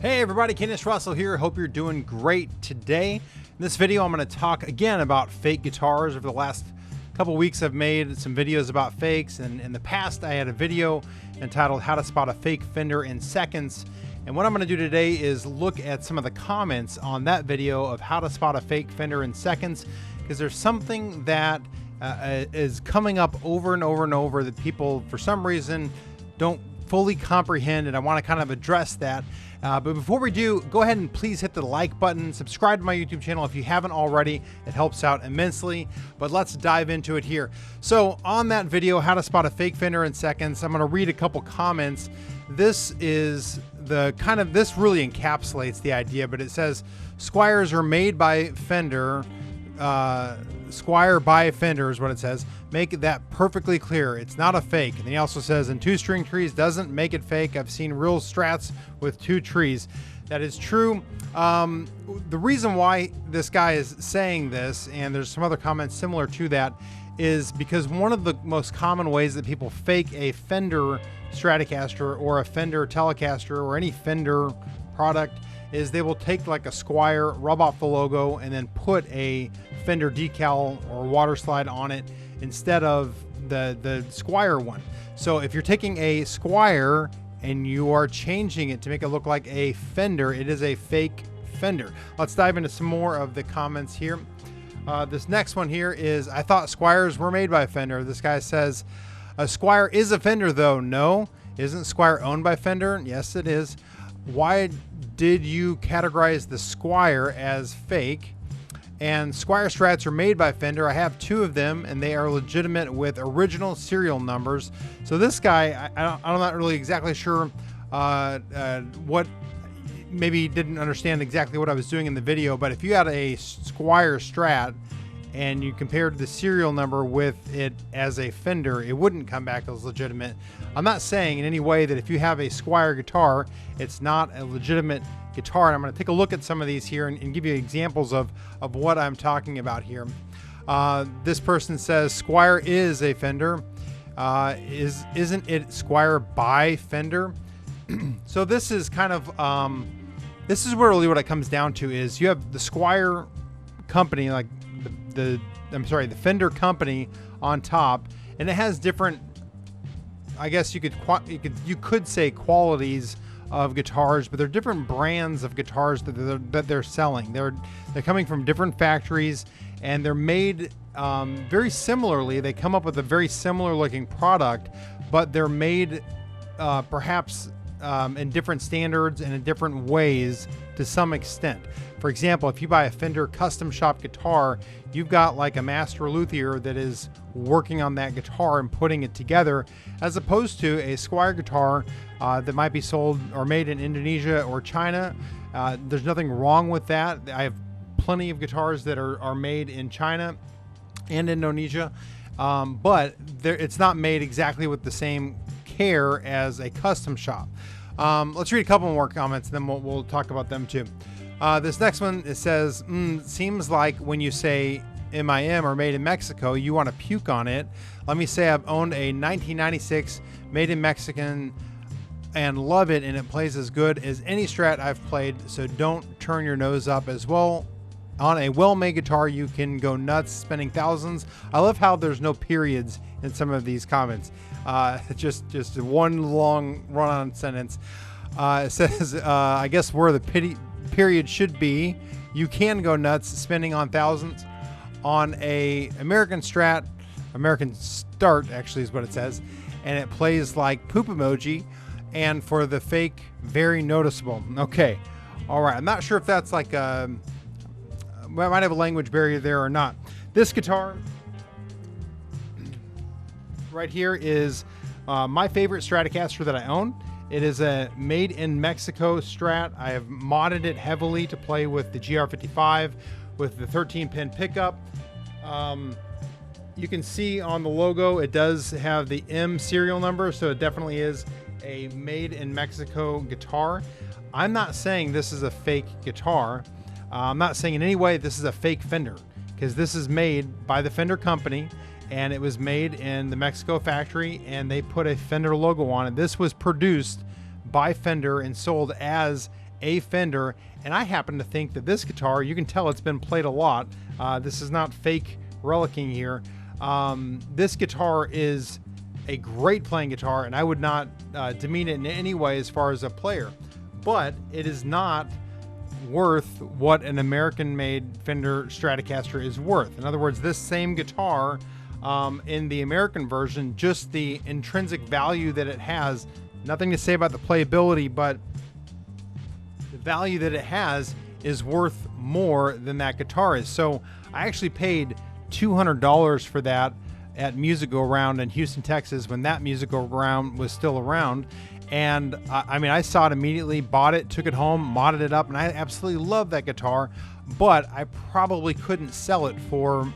Hey everybody, Kennis Russell here. Hope you're doing great today. In this video, I'm going to talk again about fake guitars. Over the last couple weeks, I've made some videos about fakes, and in the past, I had a video entitled How to Spot a Fake Fender in Seconds. And what I'm going to do today is look at some of the comments on that video of how to spot a fake Fender in seconds, because there's something that is coming up over and over and over that people, for some reason, don't fully comprehend, and I want to kind of address that. But before we do, go ahead and please hit the like button, subscribe to my YouTube channel if you haven't already. It helps out immensely, but let's dive into it here. So on that video, how to spot a fake Fender in seconds, I'm going to read a couple comments. This is this really encapsulates the idea, but it says, Squiers are made by Fender, Squier by Fender is what it says. Make that perfectly clear. It's not a fake. And he also says, and 2-string trees doesn't make it fake. I've seen real strats with 2 trees. That is true. The reason why this guy is saying this, and there's some other comments similar to that, is because one of the most common ways that people fake a Fender Stratocaster or a Fender Telecaster or any Fender product is they will take like a Squier, rub off the logo, and then put a Fender decal or water slide on it instead of the Squier one. So if you're taking a Squier and you are changing it to make it look like a Fender, it is a fake Fender. Let's dive into some more of the comments here. This next one here is, I thought Squiers were made by Fender. This guy says, a Squier is a Fender though. No, isn't Squier owned by Fender? Yes, it is. Why did you categorize the Squier as fake? And Squier Strats are made by Fender. I have 2 of them, and they are legitimate with original serial numbers. So this guy, I'm not really exactly sure what, maybe he didn't understand exactly what I was doing in the video, but if you had a Squier Strat and you compared the serial number with it as a Fender, it wouldn't come back as legitimate. I'm not saying in any way that if you have a Squier guitar, it's not a legitimate guitar. And I'm going to take a look at some of these here and give you examples of what I'm talking about here. This person says Squier is a Fender. Isn't it Squier by Fender? So this is kind of, this is really what it comes down to is you have the Squier company, like the Fender company on top, and it has different, I guess you could say qualities of guitars, but they're different brands of guitars that they're selling. They're coming from different factories, and they're made very similarly. They come up with a very similar looking product, but they're made perhaps in different standards and in different ways to some extent. For example, if you buy a Fender custom shop guitar, you've got like a master luthier that is working on that guitar and putting it together, as opposed to a Squier guitar that might be sold or made in Indonesia or China. There's nothing wrong with that. I have plenty of guitars that are made in China and Indonesia, but it's not made exactly with the same care as a custom shop. Let's read a couple more comments, and then we'll talk about them too. This next one, it says, seems like when you say MIM or made in Mexico, you want to puke on it. Let me say I've owned a 1996 made in Mexican and love it, and it plays as good as any Strat I've played, so don't turn your nose up. As well, on a well-made guitar, you can go nuts spending thousands. I love how there's no periods in some of these comments. Just one long run-on sentence. It says, I guess where the period should be, you can go nuts spending on thousands on a American Strat, American Start actually is what it says, and it plays like poop emoji, and for the fake, very noticeable. Okay, all right, I'm not sure if that's like I might have a language barrier there or not. This guitar right here is my favorite Stratocaster that I own. It is a made in Mexico Strat. I have modded it heavily to play with the GR55 with the 13-pin pickup. You can see on the logo it does have the M serial number, so it definitely is a made in Mexico guitar. I'm not saying this is a fake guitar. I'm not saying in any way this is a fake Fender, because this is made by the Fender company, and it was made in the Mexico factory, and they put a Fender logo on it. This was produced by Fender and sold as a Fender, and I happen to think that this guitar, you can tell it's been played a lot. This is not fake relicking here. This guitar is a great playing guitar, and I would not demean it in any way as far as a player, but it is not worth what an American-made Fender Stratocaster is worth. In other words, this same guitar in the American version, just the intrinsic value that it has, nothing to say about the playability, but the value that it has is worth more than that guitar is. So I actually paid $200 for that at Music Go Round in Houston, Texas, when that Music Go Round was still around. And I mean, I saw it immediately, bought it, took it home, modded it up, and I absolutely love that guitar, but I probably couldn't sell it for,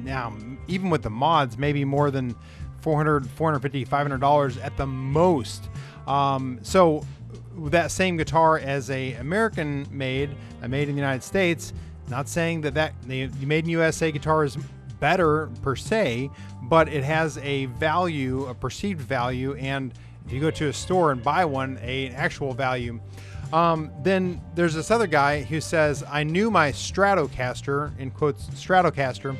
now, even with the mods, maybe more than $400, $450, $500 at the most. So that same guitar as a American made in the United States, not saying that the made in USA guitar is better per se, but it has a value, a perceived value, and if you go to a store and buy one, an actual value. Then there's this other guy who says, I knew my Stratocaster, in quotes, Stratocaster,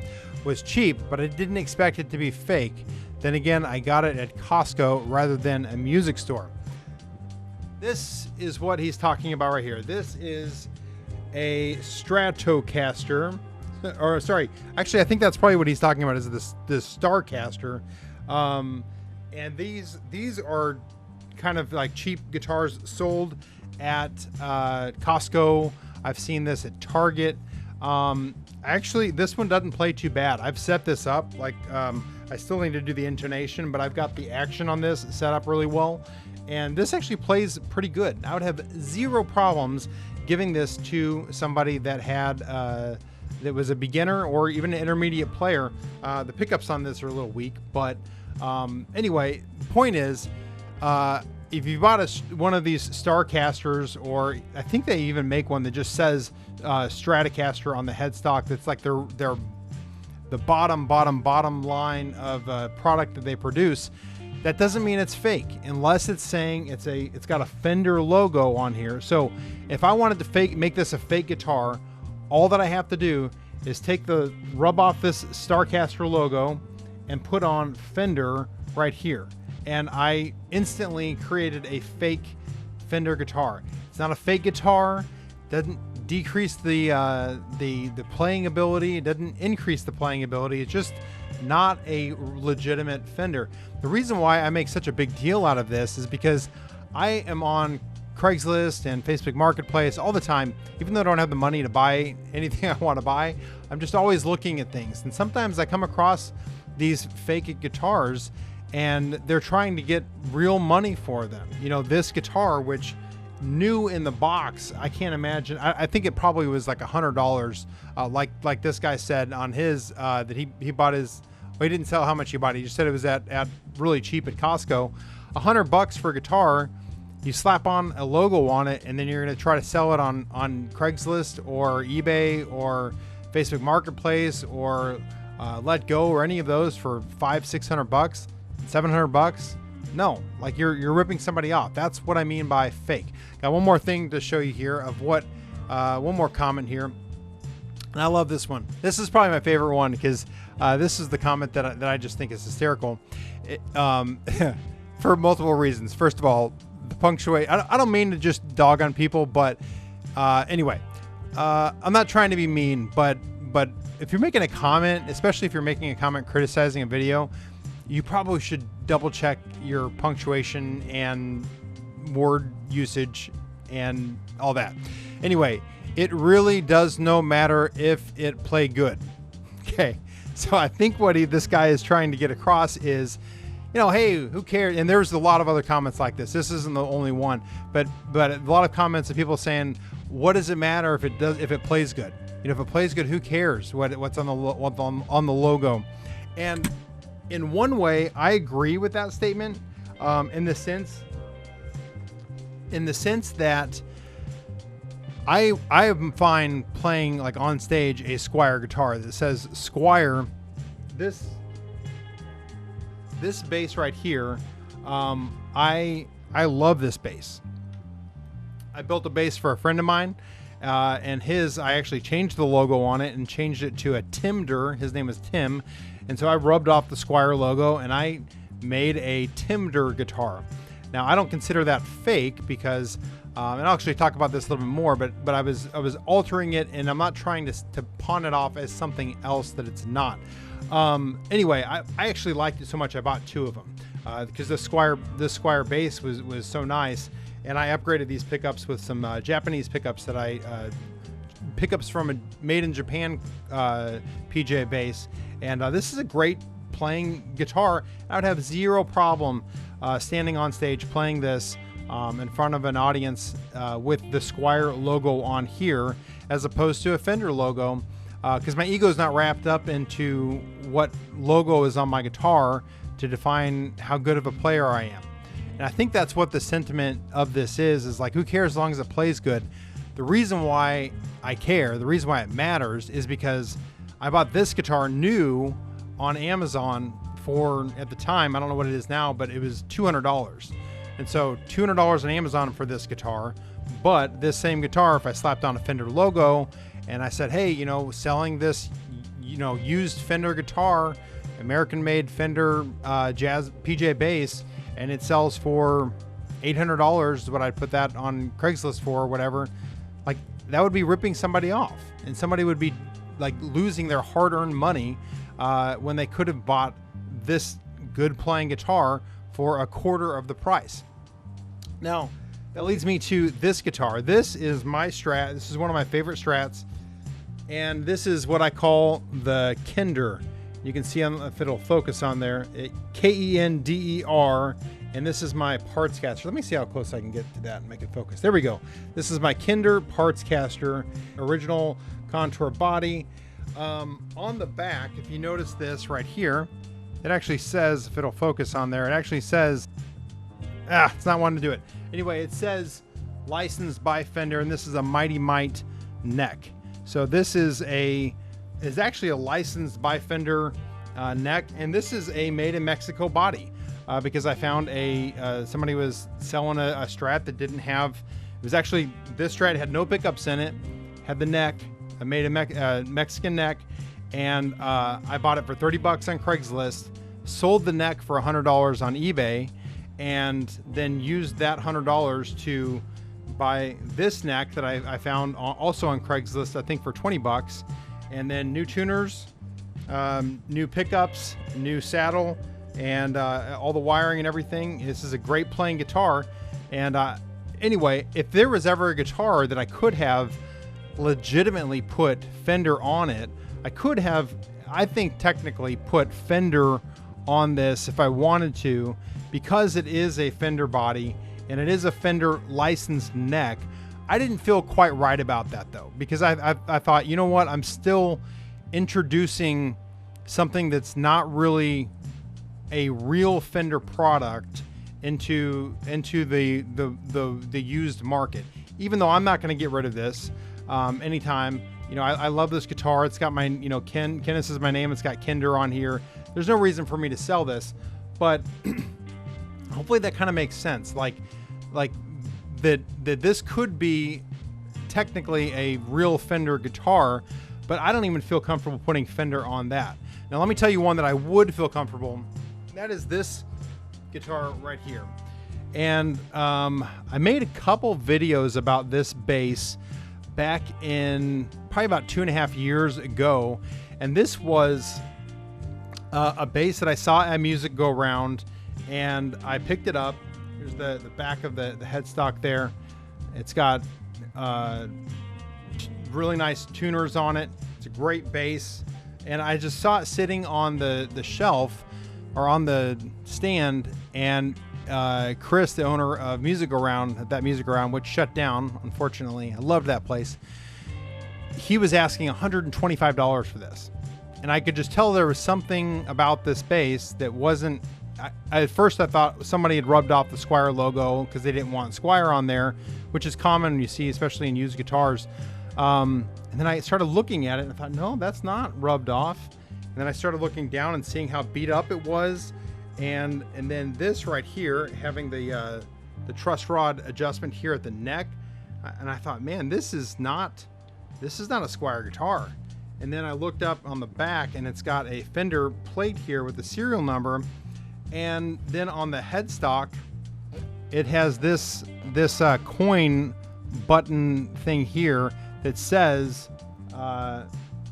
was cheap, but I didn't expect it to be fake. Then again, I got it at Costco rather than a music store. This is what he's talking about right here. This is a Stratocaster, or sorry, actually I think that's probably what he's talking about, is this Starcaster. And these are kind of like cheap guitars sold at Costco. I've seen this at Target. Actually, this one doesn't play too bad. I've set this up, like, I still need to do the intonation, but I've got the action on this set up really well. And this actually plays pretty good. I would have zero problems giving this to somebody that had, that was a beginner or even an intermediate player. The pickups on this are a little weak, but anyway, the point is, if you bought one of these Starcasters, or I think they even make one that just says Stratocaster on the headstock, that's like the bottom line of product that they produce, that doesn't mean it's fake unless it's saying it's got a Fender logo on here. So if I wanted to make this a fake guitar, all that I have to do is rub off this Starcaster logo and put on Fender right here, and I instantly created a fake Fender guitar. It's not a fake guitar, doesn't decrease the playing ability, it doesn't increase the playing ability. It's just not a legitimate Fender. The reason why I make such a big deal out of this is because I am on Craigslist and Facebook Marketplace all the time. Even though I don't have the money to buy anything I want to buy, I'm just always looking at things, and sometimes I come across these fake guitars and they're trying to get real money for them. You know, this guitar, which new in the box, I can't imagine. I think it probably was like $100, like this guy said on his, that he bought his, well, he didn't tell how much he bought it. He just said it was at really cheap at Costco. $100 for a guitar. You slap on a logo on it, and then you're going to try to sell it on Craigslist or eBay or Facebook Marketplace or Let Go or any of those for $500-600, $700. No, like you're ripping somebody off. That's what I mean by fake. Got one more thing to show you here of what, one more comment here. And I love this one. This is probably my favorite one because this is the comment that I just think is hysterical. For multiple reasons. First of all, the punctuation. I don't mean to just dog on people, but anyway, I'm not trying to be mean, but if you're making a comment, especially if you're making a comment criticizing a video, you probably should double check your punctuation and word usage and all that. Anyway, it really does no matter if it play good. Okay, so I think what this guy is trying to get across is, you know, hey, who cares? And there's a lot of other comments like this. This isn't the only one, but a lot of comments of people saying, what does it matter if it plays good? You know, if it plays good, who cares what's on the logo? And in one way, I agree with that statement, in the sense that I am fine playing like on stage a Squier guitar that says Squier. This bass right here, I love this bass. I built a bass for a friend of mine, and I actually changed the logo on it and changed it to a Timder. His name is Tim. And so I rubbed off the Squier logo and I made a Timder guitar. Now I don't consider that fake because, and I'll actually talk about this a little bit more, but I was altering it, and I'm not trying to pawn it off as something else that it's not. Anyway, I actually liked it so much I bought 2 of them because this Squier bass was so nice, and I upgraded these pickups with some Japanese pickups that pickups from a made in Japan PJ bass, and this is a great playing guitar. I would have zero problem standing on stage playing this in front of an audience with the Squier logo on here as opposed to a Fender logo, because my ego is not wrapped up into what logo is on my guitar to define how good of a player I am. And I think that's what the sentiment of this is like, who cares as long as it plays good? The reason why I care, the reason why it matters, is because I bought this guitar new on Amazon for, at the time, I don't know what it is now, but it was $200. And so $200 on Amazon for this guitar. But this same guitar, if I slapped on a Fender logo and I said, hey, selling this, used Fender guitar, American made Fender jazz PJ bass, and it sells for $800 is what I'd put that on Craigslist for, or whatever. Like, that would be ripping somebody off, and somebody would be like losing their hard-earned money when they could have bought this good playing guitar for a quarter of the price. Now, that leads me to this guitar. This is my Strat. This is one of my favorite Strats, and this is what I call the Kender. You can see if it'll focus on there, Kender, and this is my parts caster. Let me see how close I can get to that and make it focus. There we go. This is my Kender parts caster, original contour body. On the back, if you notice this right here, it actually says, if it'll focus on there, it actually says, it's not wanting to do it. Anyway, it says licensed by Fender, and this is a Mighty Mite neck. So this is actually a licensed by Fender neck, and this is a made in Mexico body because I found somebody was selling a Strat that didn't have, it was actually, this Strat had no pickups in it, had the neck, I made a Mexican neck, and I bought it for $30 on Craigslist, sold the neck for $100 on eBay, and then used that $100 to buy this neck that I found also on Craigslist, I think for $20, and then new tuners, new pickups, new saddle, and all the wiring and everything. This is a great playing guitar. And anyway, if there was ever a guitar that I could have legitimately put Fender on it, I could have, I think, technically put Fender on this if I wanted to, because it is a Fender body and it is a Fender licensed neck. I didn't feel quite right about that though, because I thought, you know what, I'm still introducing something that's not really a real Fender product into the used market. Even though I'm not going to get rid of this anytime. I love this guitar. It's got my, Kennis is my name. It's got Kender on here. There's no reason for me to sell this, but hopefully that kind of makes sense. Like that this could be technically a real Fender guitar, but I don't even feel comfortable putting Fender on that. Now let me tell you one that I would feel comfortable. That is this guitar right here. And I made a couple videos about this bass back in probably about 2.5 years ago, and this was a bass that I saw at Music Go Round, and I picked it up. Here's the back of the headstock there. It's got really nice tuners on it. It's a great bass, and I just saw it sitting on the shelf or on the stand, and Chris, the owner of Music Around, that Music Around, which shut down, unfortunately. I loved that place. He was asking $125 for this. And I could just tell there was something about this bass that wasn't, at first I thought somebody had rubbed off the Squier logo because they didn't want Squier on there, which is common you see, especially in used guitars. And then I started looking at it and I thought, no, that's not rubbed off. And then I started looking down and seeing how beat up it was. And then this right here, having the truss rod adjustment here at the neck, And I thought, man, this is not a Squier guitar. And then I looked up on the back, and it's got a Fender plate here with the serial number. And then on the headstock, it has this coin button thing here that says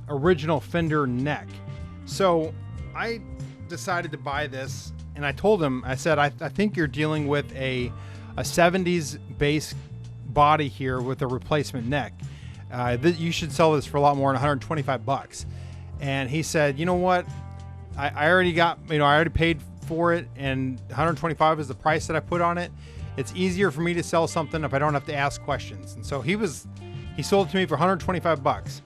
original Fender neck. So I decided to buy this, and I told him, I said, I think you're dealing with a 70s bass body here with a replacement neck. You should sell this for a lot more than 125 bucks. And he said, you know what? I already got, I already paid for it, and 125 is the price that I put on it. It's easier for me to sell something if I don't have to ask questions. And so he sold it to me for 125 bucks.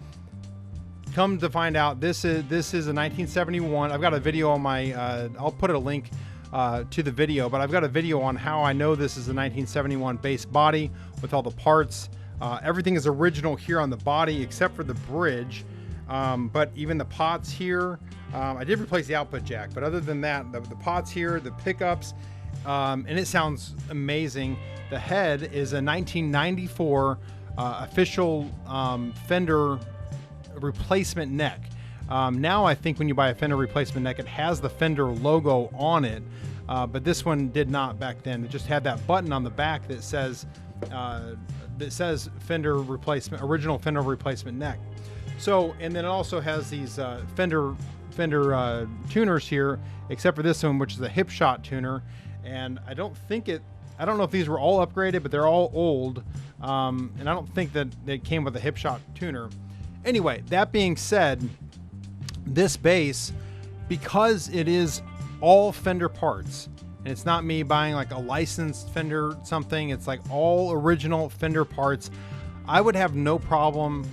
Come to find out, this is a 1971. I've got a video on my, I'll put a link to the video, but I've got a video on how I know this is a 1971 bass body with all the parts. Everything is original here on the body except for the bridge. But even the pots here, I did replace the output jack, but other than that, the pots here, the pickups, and it sounds amazing. The head is a 1994 official Fender replacement neck. Now I think when you buy a Fender replacement neck, it has the Fender logo on it, but this one did not back then. It just had that button on the back that says Fender replacement, original Fender replacement neck. So, and then it also has these Fender tuners here, except for this one, which is a hip shot tuner. And I don't know if these were all upgraded, but they're all old. And I don't think that it came with a hip shot tuner. Anyway, that being said, this bass, because it is all Fender parts, and it's not me buying like a licensed Fender something, it's like all original Fender parts, I would have no problem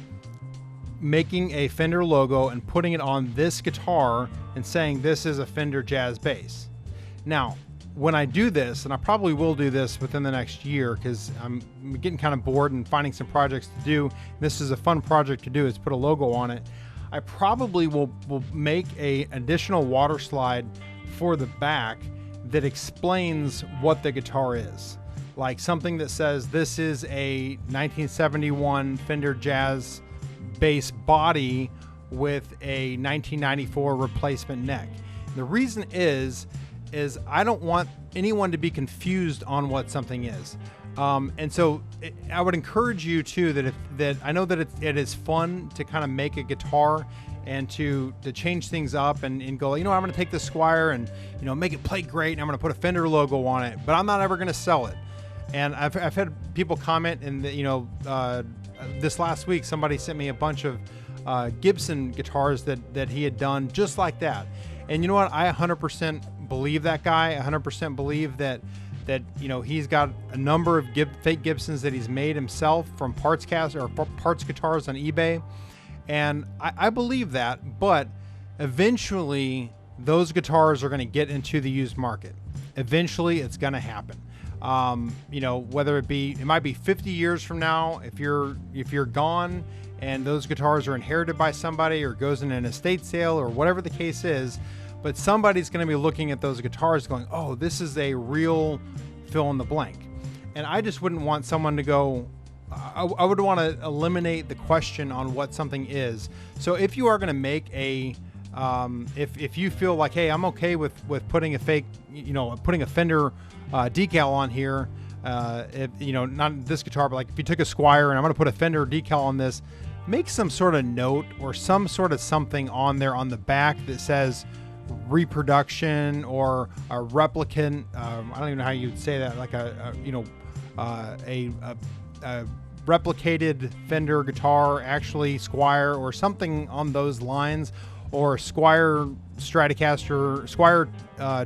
making a Fender logo and putting it on this guitar and saying this is a Fender jazz bass. Now, when I do this, and I probably will do this within the next year because I'm getting kind of bored and finding some projects to do. This is a fun project to do, is put a logo on it. I probably will make a additional water slide for the back that explains what the guitar is. Like something that says this is a 1971 Fender jazz bass body with a 1994 replacement neck. The reason is I don't want anyone to be confused on what something is. And so I would encourage you too that I know that it is fun to kind of make a guitar and to change things up and go, I'm going to take this Squier and make it play great, and I'm going to put a Fender logo on it, but I'm not ever going to sell it. And I've had people comment, and this last week somebody sent me a bunch of Gibson guitars that he had done just like that. And you know what? I 100% believe that guy. I 100% believe that he's got a number of fake Gibsons that he's made himself from parts guitars on eBay. And I believe that, but eventually those guitars are going to get into the used market. Eventually it's going to happen. Whether it might be 50 years from now, if you're gone and those guitars are inherited by somebody or goes in an estate sale or whatever the case is, but somebody's going to be looking at those guitars going, oh, this is a real fill in the blank. And I just wouldn't want someone to go, I would want to eliminate the question on what something is. So if you are going to make a, if you feel like, hey, I'm okay with putting a fake, putting a Fender decal on here, if not this guitar, but like if you took a Squier and I'm going to put a Fender decal on this, make some sort of note or some sort of something on there on the back that says reproduction or a replicant. I don't even know how you'd say that, like a replicated Fender guitar, actually Squier, or something on those lines, or Squier Stratocaster, Squier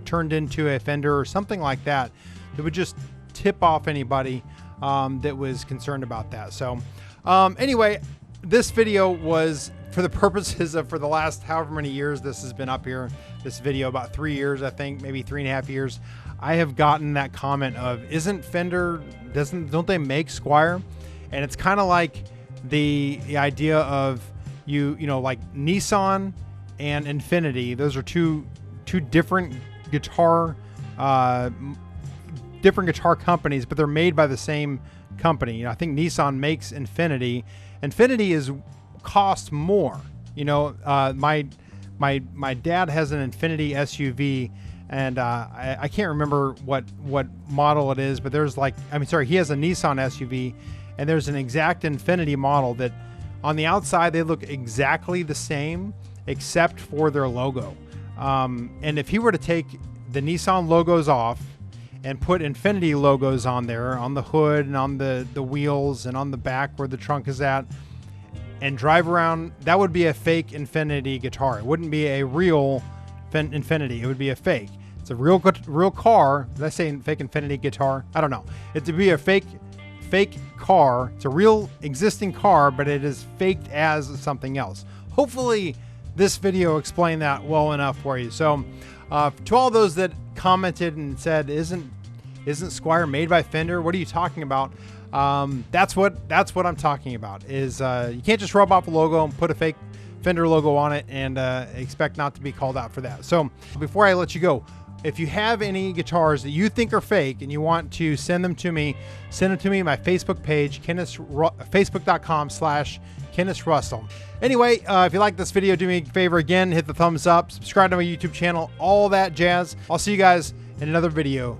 turned into a Fender, or something like that. That would just tip off anybody that was concerned about that. So anyway, this video was for the purposes of, for the last however many years this has been up here, this video, about 3 years, I think, maybe 3.5 years, I have gotten that comment of, isn't Fender, don't they make Squier? And it's kind of like the idea of like Nissan and Infinity. Those are two different guitar companies, but they're made by the same company. You know, I think Nissan makes Infinity. Infinity costs more. You know, my dad has an Infinity SUV, and I can't remember what model it is, but there's like, he has a Nissan SUV, and there's an exact Infinity model that on the outside they look exactly the same except for their logo. And if he were to take the Nissan logos off and put Infinity logos on there, on the hood and on the wheels and on the back where the trunk is at, and drive around, that would be a fake Infinity guitar. It wouldn't be a real Infinity. It would be a fake. It's a real car. Did I say fake Infinity guitar? I don't know. It would be a fake car. It's a real existing car, but it is faked as something else. Hopefully this video explained that well enough for you. So to all those that commented and said, isn't Squier made by Fender? What are you talking about? That's what I'm talking about. Is you can't just rub off a logo and put a fake Fender logo on it and expect not to be called out for that. So before I let you go, if you have any guitars that you think are fake and you want to send them to me my Facebook page, facebook.com/KennisRussell. Anyway, if you like this video, do me a favor again, hit the thumbs up, subscribe to my YouTube channel, all that jazz. I'll see you guys in another video